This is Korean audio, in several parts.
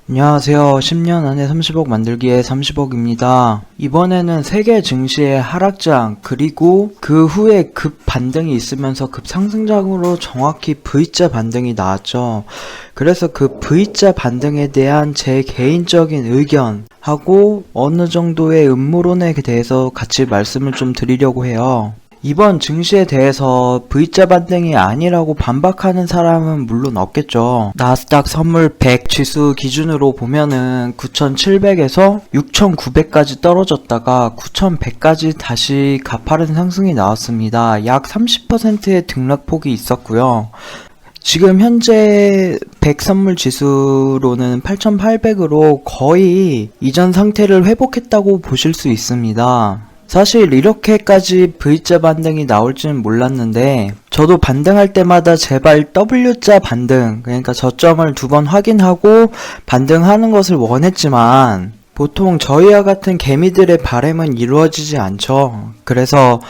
안녕하세요. 10년 안에 30억 만들기의 30억입니다. 이번에는 세계 증시의 하락장 그리고 그 후에 급 반등이 있으면서 급상승장으로 정확히 V자 반등이 나왔죠. 그래서 그 V자 반등에 대한 제 개인적인 의견하고 어느 정도의 음모론에 대해서 같이 말씀을 좀 드리려고 해요. 이번 증시에 대해서 V자 반등이 아니라고 반박하는 사람은 물론 없겠죠. 나스닥 선물 100 지수 기준으로 보면은 9,700에서 6,900까지 떨어졌다가 9,100까지 다시 가파른 상승이 나왔습니다. 약 30%의 등락폭이 있었고요. 지금 현재 100 선물 지수로는 8,800으로 거의 이전 상태를 회복했다고 보실 수 있습니다. 사실 이렇게까지 V자 반등이 나올지는 몰랐는데 저도 반등할 때마다 제발 W자 반등, 그러니까 저점을 2번 확인하고 반등하는 것을 원했지만 보통 저희와 같은 개미들의 바람은 이루어지지 않죠. 그래서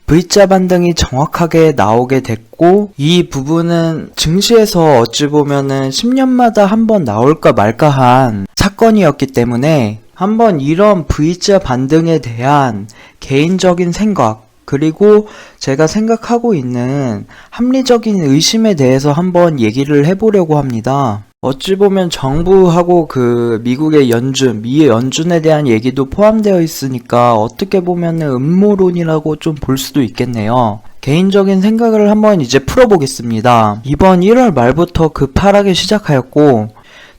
V자 반등이 정확하게 나오게 됐고, 이 부분은 증시에서 어찌 보면은 10년마다 한 번 나올까 말까한 사건이었기 때문에 한번 이런 V자 반등에 대한 개인적인 생각, 그리고 제가 생각하고 있는 합리적인 의심에 대해서 한번 얘기를 해보려고 합니다. 어찌 보면 정부하고 그 미국의 연준, 미의 연준에 대한 얘기도 포함되어 있으니까 어떻게 보면은 음모론이라고 좀 볼 수도 있겠네요. 개인적인 생각을 한번 이제 풀어보겠습니다. 이번 1월 말부터 급하락이 시작하였고,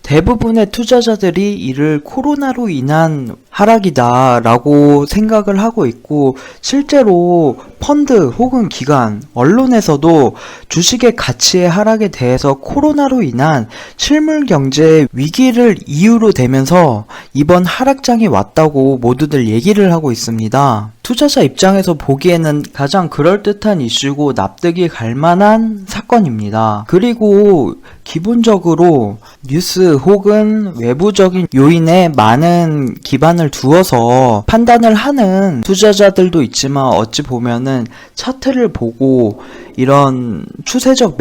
대부분의 투자자들이 이를 코로나로 인한 하락이다 라고 생각을 하고 있고, 실제로 펀드 혹은 기관, 언론에서도 주식의 가치의 하락에 대해서 코로나로 인한 실물 경제 위기를 이유로 대면서 이번 하락장이 왔다고 모두들 얘기를 하고 있습니다. 투자자 입장에서 보기에는 가장 그럴듯한 이슈고 납득이 갈 만한 사건입니다. 그리고 기본적으로 뉴스 혹은 외부적인 요인에 많은 기반을 두어서 판단을 하는 투자자들도 있지만, 어찌 보면은 차트를 보고 이런 추세적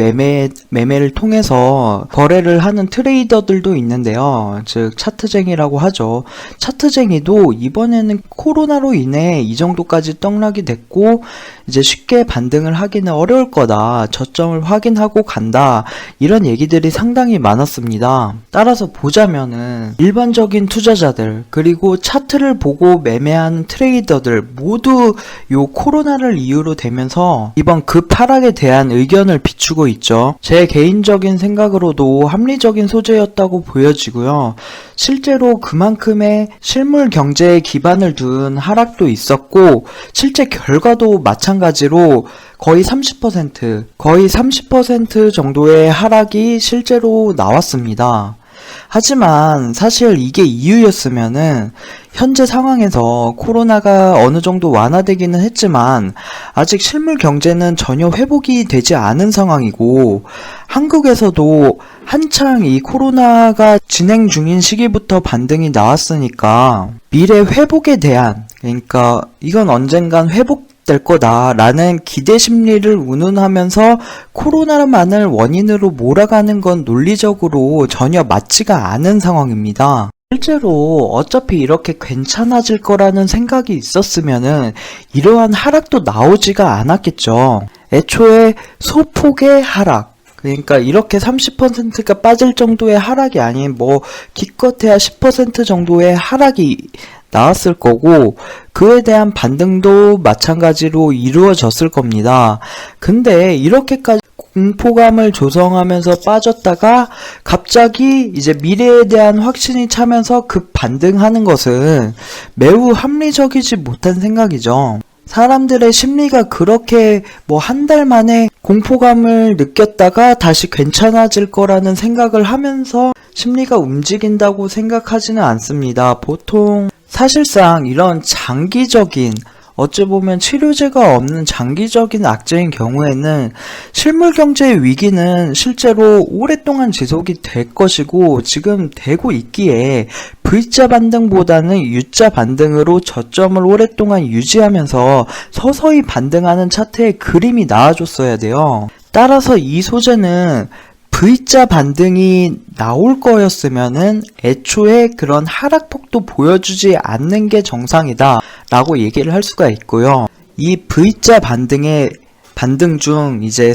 매매를 통해서 거래를 하는 트레이더들도 있는데요. 즉 차트쟁이라고 하죠. 차트쟁이도 이번에는 코로나로 인해 이 정도까지 떡락이 됐고 이제 쉽게 반등을 하기는 어려울 거다, 저점을 확인하고 간다, 이런 얘기들이 상당히 많았습니다. 따라서 보자면은 일반적인 투자자들 그리고 차트를 보고 매매하는 트레이더들 모두 요 코로나를 이유로 되면서 이번 급하락에 대한 의견을 비추고 있죠. 제 개인적인 생각으로도 합리적인 소재였다고 보여지고요. 실제로 그만큼의 실물 경제에 기반을 둔 하락도 있었고, 실제 결과도 마찬가지로 거의 30% 정도의 하락이 실제로 나왔습니다. 하지만 사실 이게 이유였으면은 현재 상황에서 코로나가 어느 정도 완화되기는 했지만 아직 실물 경제는 전혀 회복이 되지 않은 상황이고, 한국에서도 한창 이 코로나가 진행 중인 시기부터 반등이 나왔으니까 미래 회복에 대한, 그러니까 이건 언젠간 회복될 거다라는 기대 심리를 운운하면서 코로나만을 원인으로 몰아가는 건 논리적으로 전혀 맞지가 않은 상황입니다. 실제로 어차피 이렇게 괜찮아질 거라는 생각이 있었으면은 이러한 하락도 나오지가 않았겠죠. 애초에 소폭의 하락, 그러니까 이렇게 30%가 빠질 정도의 하락이 아닌 기껏해야 10% 정도의 하락이 나왔을 거고, 그에 대한 반등도 마찬가지로 이루어졌을 겁니다. 근데 이렇게까지 공포감을 조성하면서 빠졌다가 갑자기 이제 미래에 대한 확신이 차면서 급 반등하는 것은 매우 합리적이지 못한 생각이죠. 사람들의 심리가 그렇게 한 달 만에 공포감을 느꼈다가 다시 괜찮아질 거라는 생각을 하면서 심리가 움직인다고 생각하지는 않습니다. 보통 사실상 이런 장기적인, 어찌 보면 치료제가 없는 장기적인 악재인 경우에는 실물 경제의 위기는 실제로 오랫동안 지속이 될 것이고 지금 되고 있기에 V자 반등보다는 U자 반등으로 저점을 오랫동안 유지하면서 서서히 반등하는 차트의 그림이 나와줬어야 돼요. 따라서 이 소재는 V자 반등이 나올 거였으면은 애초에 그런 하락폭도 보여주지 않는 게 정상이다 라고 얘기를 할 수가 있고요. 이 V자 반등 중 이제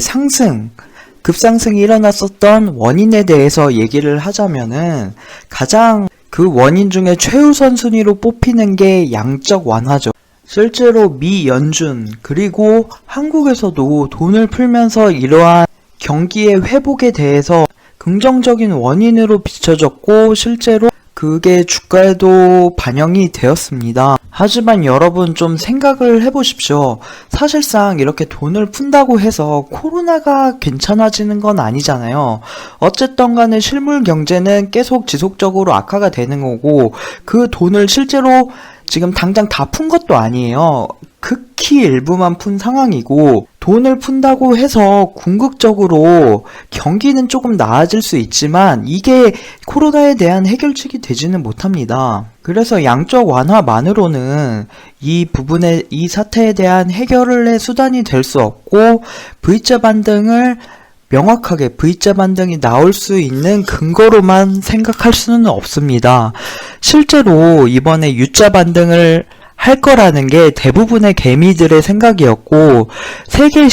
급상승이 일어났었던 원인에 대해서 얘기를 하자면은 가장 그 원인 중에 최우선 순위로 뽑히는 게 양적 완화죠. 실제로 미 연준 그리고 한국에서도 돈을 풀면서 이러한 경기의 회복에 대해서 긍정적인 원인으로 비춰졌고 실제로 그게 주가에도 반영이 되었습니다. 하지만 여러분 좀 생각을 해보십시오. 사실상 이렇게 돈을 푼다고 해서 코로나가 괜찮아지는 건 아니잖아요. 어쨌든 간에 실물 경제는 계속 지속적으로 악화가 되는 거고 그 돈을 실제로 지금 당장 다 푼 것도 아니에요. 극히 일부만 푼 상황이고 돈을 푼다고 해서 궁극적으로 경기는 조금 나아질 수 있지만 이게 코로나에 대한 해결책이 되지는 못합니다. 그래서 양적 완화만으로는 이 사태에 대한 해결의 수단이 될 수 없고 V자 반등이 나올 수 있는 근거로만 생각할 수는 없습니다. 실제로 이번에 U자 반등을 할 거라는 게 대부분의 개미들의 생각이었고 세계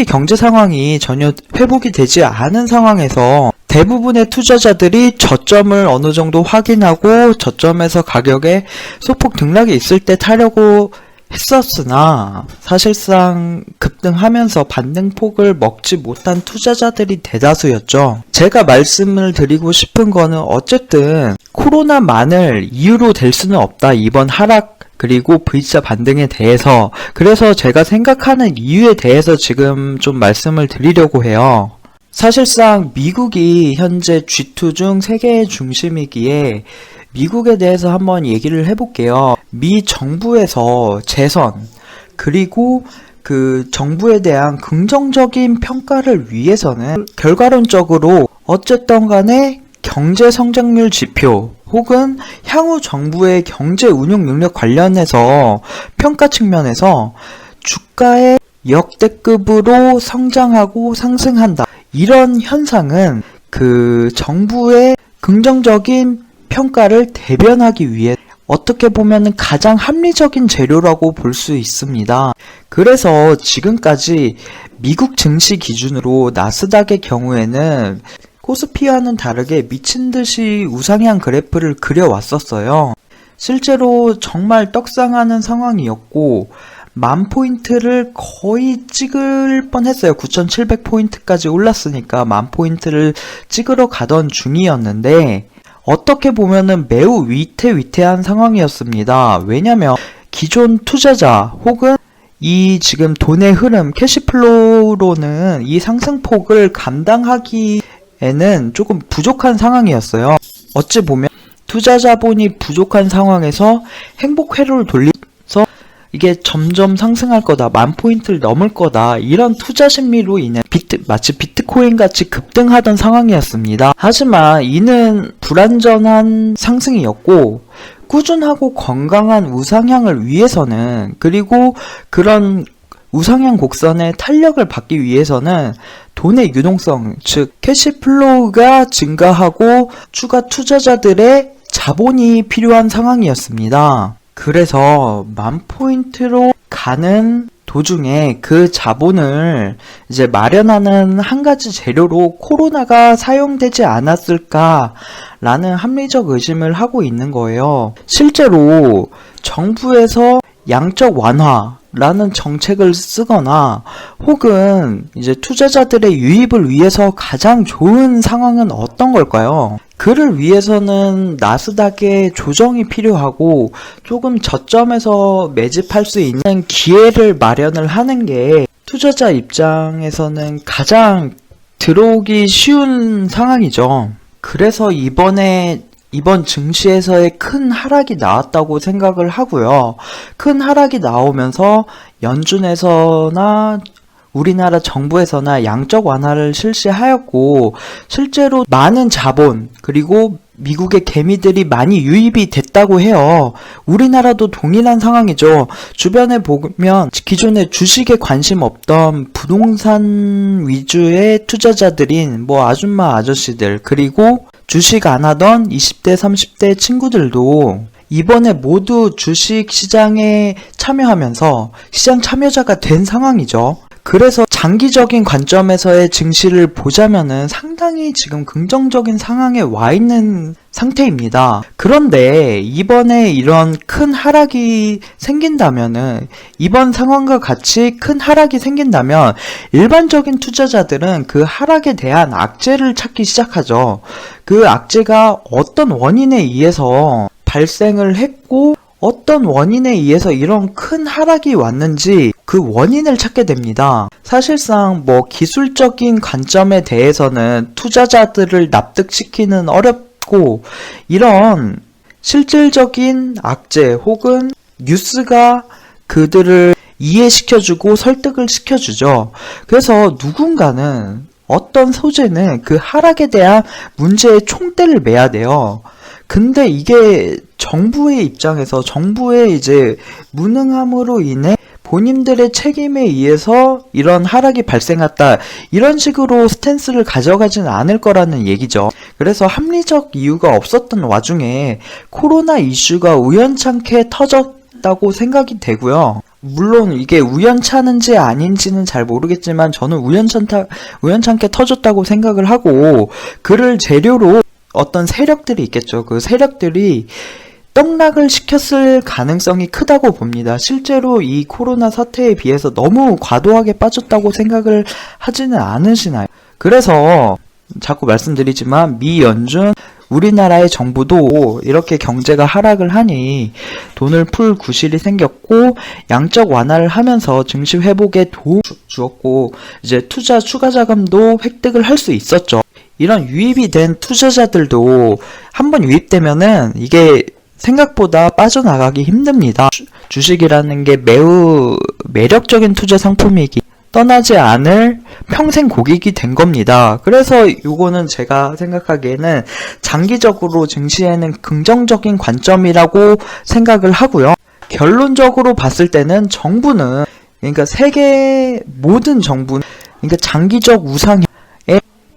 경제 상황이 전혀 회복이 되지 않은 상황에서 대부분의 투자자들이 저점을 어느 정도 확인하고 저점에서 가격에 소폭 등락이 있을 때 타려고 했었으나 사실상 급등하면서 반등폭을 먹지 못한 투자자들이 대다수였죠. 제가 말씀을 드리고 싶은 거는 어쨌든 코로나만을 이유로 될 수는 없다. 이번 하락 그리고 V자 반등에 대해서. 그래서 제가 생각하는 이유에 대해서 지금 좀 말씀을 드리려고 해요. 사실상 미국이 현재 G2 중 세계의 중심이기에 미국에 대해서 한번 얘기를 해볼게요. 미 정부에서 재선 그리고 그 정부에 대한 긍정적인 평가를 위해서는 결과론적으로 어쨌든 간에 경제 성장률 지표 혹은 향후 정부의 경제 운용 능력 관련해서 평가 측면에서 주가의 역대급으로 성장하고 상승한다. 이런 현상은 그 정부의 긍정적인 평가를 대변하기 위해 어떻게 보면 가장 합리적인 재료라고 볼 수 있습니다. 그래서 지금까지 미국 증시 기준으로 나스닥의 경우에는 코스피와는 다르게 미친듯이 우상향 그래프를 그려왔었어요. 실제로 정말 떡상하는 상황이었고 10,000포인트를 거의 찍을 뻔했어요. 9,700포인트까지 올랐으니까 10,000포인트를 찍으러 가던 중이었는데 어떻게 보면은 매우 위태위태한 상황이었습니다. 왜냐면 기존 투자자 혹은 이 지금 돈의 흐름, 캐시플로우로는 이 상승폭을 감당하기에는 조금 부족한 상황이었어요. 어찌 보면 투자 자본이 부족한 상황에서 행복 회로를 돌리면서 이게 점점 상승할 거다, 10,000포인트를 넘을 거다, 이런 투자 심리로 인해 마치 비트코인 같이 급등하던 상황이었습니다. 하지만 이는 불완전한 상승이었고 꾸준하고 건강한 우상향을 위해서는, 그리고 그런 우상향 곡선의 탄력을 받기 위해서는 돈의 유동성, 즉 캐시플로우가 증가하고 추가 투자자들의 자본이 필요한 상황이었습니다. 그래서 10,000포인트로 가는 도중에 그 자본을 이제 마련하는 한 가지 재료로 코로나가 사용되지 않았을까라는 합리적 의심을 하고 있는 거예요. 실제로 정부에서 양적 완화라는 정책을 쓰거나 혹은 이제 투자자들의 유입을 위해서 가장 좋은 상황은 어떤 걸까요? 그를 위해서는 나스닥의 조정이 필요하고 조금 저점에서 매집할 수 있는 기회를 마련을 하는 게 투자자 입장에서는 가장 들어오기 쉬운 상황이죠. 그래서 이번 증시에서의 큰 하락이 나왔다고 생각을 하고요. 큰 하락이 나오면서 연준에서나 우리나라 정부에서나 양적 완화를 실시하였고 실제로 많은 자본 그리고 미국의 개미들이 많이 유입이 됐다. 있다고 해요. 우리나라도 동일한 상황이죠. 주변에 보면 기존에 주식에 관심 없던 부동산 위주의 투자자들인 뭐 아줌마 아저씨들, 그리고 주식 안 하던 20대 30대 친구들도 이번에 모두 주식 시장에 참여하면서 시장 참여자가 된 상황이죠. 그래서 장기적인 관점에서의 증시를 보자면은 상당히 지금 긍정적인 상황에 와 있는 상태입니다. 그런데 이번에 이런 큰 하락이 생긴다면은, 이번 상황과 같이 큰 하락이 생긴다면 일반적인 투자자들은 그 하락에 대한 악재를 찾기 시작하죠. 그 악재가 어떤 원인에 의해서 발생을 했고 어떤 원인에 의해서 이런 큰 하락이 왔는지 그 원인을 찾게 됩니다. 사실상 뭐 기술적인 관점에 대해서는 투자자들을 납득시키는 어렵고, 이런 실질적인 악재 혹은 뉴스가 그들을 이해시켜주고 설득을 시켜주죠. 그래서 누군가는 어떤 소재는 그 하락에 대한 문제의 총대를 매야 돼요. 근데 이게 정부의 입장에서 정부의 이제 무능함으로 인해 본인들의 책임에 의해서 이런 하락이 발생했다, 이런 식으로 스탠스를 가져가지는 않을 거라는 얘기죠. 그래서 합리적 이유가 없었던 와중에 코로나 이슈가 우연찮게 터졌다고 생각이 되고요. 물론 이게 우연찮은지 아닌지는 잘 모르겠지만 저는 우연찮게 터졌다고 생각을 하고, 그를 재료로 어떤 세력들이 있겠죠. 그 세력들이 떡락을 시켰을 가능성이 크다고 봅니다. 실제로 이 코로나 사태에 비해서 너무 과도하게 빠졌다고 생각을 하지는 않으시나요? 그래서 자꾸 말씀드리지만 미 연준, 우리나라의 정부도 이렇게 경제가 하락을 하니 돈을 풀 구실이 생겼고 양적 완화를 하면서 증시 회복에 도움을 주었고, 이제 투자 추가 자금도 획득을 할 수 있었죠. 이런 유입이 된 투자자들도 한번 유입되면은 이게 생각보다 빠져나가기 힘듭니다. 주식이라는 게 매우 매력적인 투자 상품이기 떠나지 않을 평생 고객이 된 겁니다. 그래서 요거는 제가 생각하기에는 장기적으로 증시에는 긍정적인 관점이라고 생각을 하고요. 결론적으로 봤을 때는 정부는, 그러니까 세계 모든 정부는, 그러니까 장기적 우상의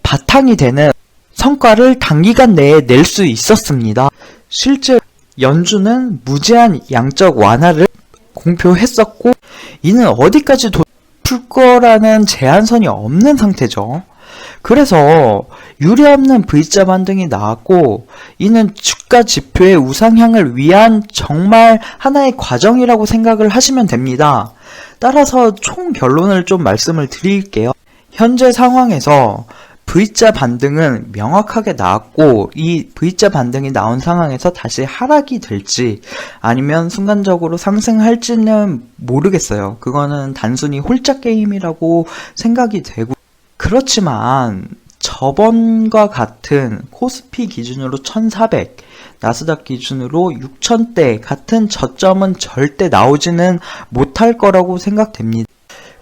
바탕이 되는 성과를 단기간 내에 낼 수 있었습니다. 실제 연준은 무제한 양적 완화를 공표했었고, 이는 어디까지 풀 거라는 제한선이 없는 상태죠. 그래서 유례없는 V자 반등이 나왔고, 이는 주가 지표의 우상향을 위한 정말 하나의 과정이라고 생각을 하시면 됩니다. 따라서 총 결론을 좀 말씀을 드릴게요. 현재 상황에서 V자 반등은 명확하게 나왔고, 이 V자 반등이 나온 상황에서 다시 하락이 될지 아니면 순간적으로 상승할지는 모르겠어요. 그거는 단순히 홀짝 게임이라고 생각이 되고, 그렇지만 저번과 같은 코스피 기준으로 1400, 나스닥 기준으로 6000대 같은 저점은 절대 나오지는 못할 거라고 생각됩니다.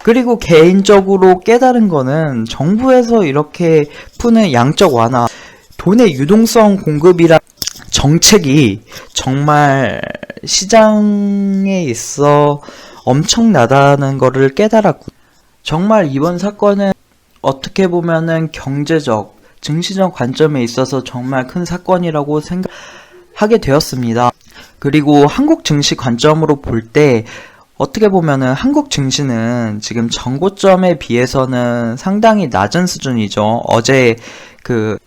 그리고 개인적으로 깨달은 거는 정부에서 이렇게 푸는 양적 완화, 돈의 유동성 공급이라 정책이 정말 시장에 있어 엄청나다는 거를 깨달았고, 정말 이번 사건은 어떻게 보면은 경제적, 증시적 관점에 있어서 정말 큰 사건이라고 생각하게 되었습니다. 그리고 한국 증시 관점으로 볼 때 어떻게 보면은 한국 증시는 지금 전고점에 비해서는 상당히 낮은 수준이죠. 어제 그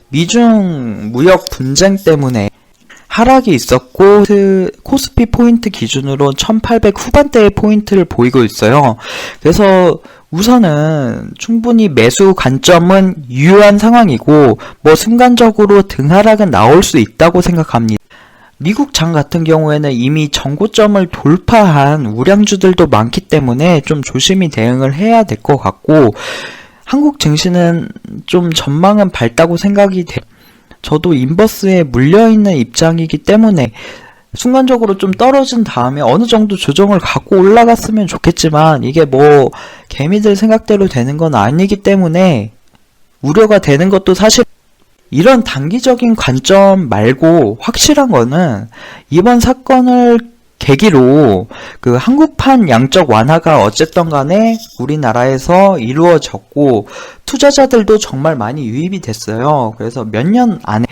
미중 무역 분쟁 때문에 하락이 있었고, 코스피 포인트 기준으로 1800 후반대의 포인트를 보이고 있어요. 그래서 우선은 충분히 매수 관점은 유효한 상황이고, 뭐 순간적으로 등하락은 나올 수 있다고 생각합니다. 미국 장 같은 경우에는 이미 전고점을 돌파한 우량주들도 많기 때문에 좀 조심히 대응을 해야 될 것 같고, 한국 증시는 좀 전망은 밝다고 생각이 돼요. 저도 인버스에 물려있는 입장이기 때문에 순간적으로 좀 떨어진 다음에 어느 정도 조정을 갖고 올라갔으면 좋겠지만, 이게 뭐 개미들 생각대로 되는 건 아니기 때문에 우려가 되는 것도 사실, 이런 단기적인 관점 말고 확실한 거는 이번 사건을 계기로 그 한국판 양적 완화가 어쨌든 간에 우리나라에서 이루어졌고 투자자들도 정말 많이 유입이 됐어요. 그래서 몇 년 안에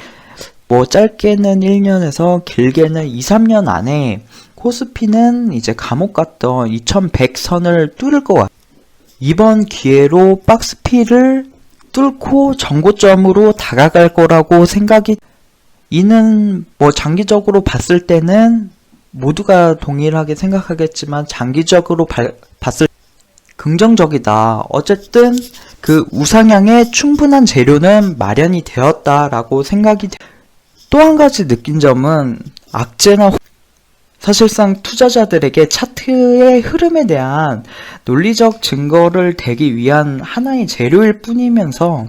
뭐 짧게는 1년에서 길게는 2, 3년 안에 코스피는 이제 감옥 갔던 2100선을 뚫을 것 같아요. 이번 기회로 박스피를 뚫고 정고점으로 다가갈 거라고 생각이, 이는 뭐 장기적으로 봤을 때는 모두가 동일하게 생각하겠지만 장기적으로 봤을 때 긍정적이다. 어쨌든 그 우상향에 충분한 재료는 마련이 되었다라고 생각이 또 한 가지 느낀 점은 악재나 사실상 투자자들에게 차트의 흐름에 대한 논리적 증거를 대기 위한 하나의 재료일 뿐이면서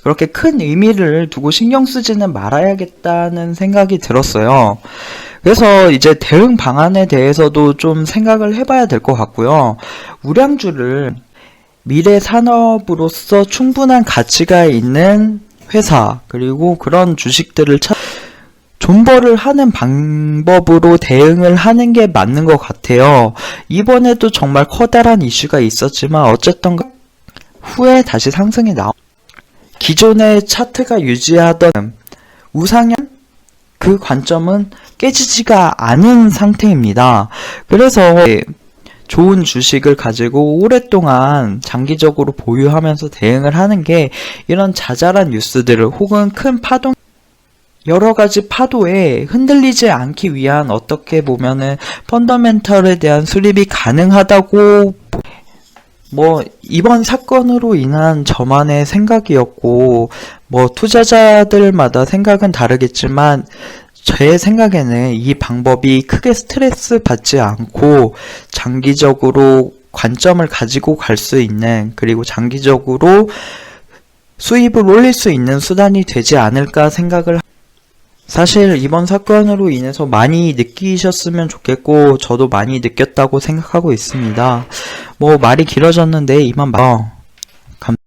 그렇게 큰 의미를 두고 신경 쓰지는 말아야겠다는 생각이 들었어요. 그래서 이제 대응 방안에 대해서도 좀 생각을 해봐야 될 것 같고요. 우량주를 미래 산업으로서 충분한 가치가 있는 회사, 그리고 그런 주식들을 존버를 하는 방법으로 대응을 하는 게 맞는 것 같아요. 이번에도 정말 커다란 이슈가 있었지만 어쨌든 후에 다시 상승이 기존의 차트가 유지하던 우상향 그 관점은 깨지지가 않은 상태입니다. 그래서 좋은 주식을 가지고 오랫동안 장기적으로 보유하면서 대응을 하는 게 이런 자잘한 뉴스들을 혹은 큰 파동 여러 가지 파도에 흔들리지 않기 위한 어떻게 보면은 펀더멘털에 대한 수립이 가능하다고 뭐 이번 사건으로 인한 저만의 생각이었고 뭐 투자자들마다 생각은 다르겠지만 제 생각에는 이 방법이 크게 스트레스 받지 않고 장기적으로 관점을 가지고 갈 수 있는 그리고 장기적으로 수입을 올릴 수 있는 수단이 되지 않을까 생각을 사실 이번 사건으로 인해서 많이 느끼셨으면 좋겠고 저도 많이 느꼈다고 생각하고 있습니다. 뭐 말이 길어졌는데 이만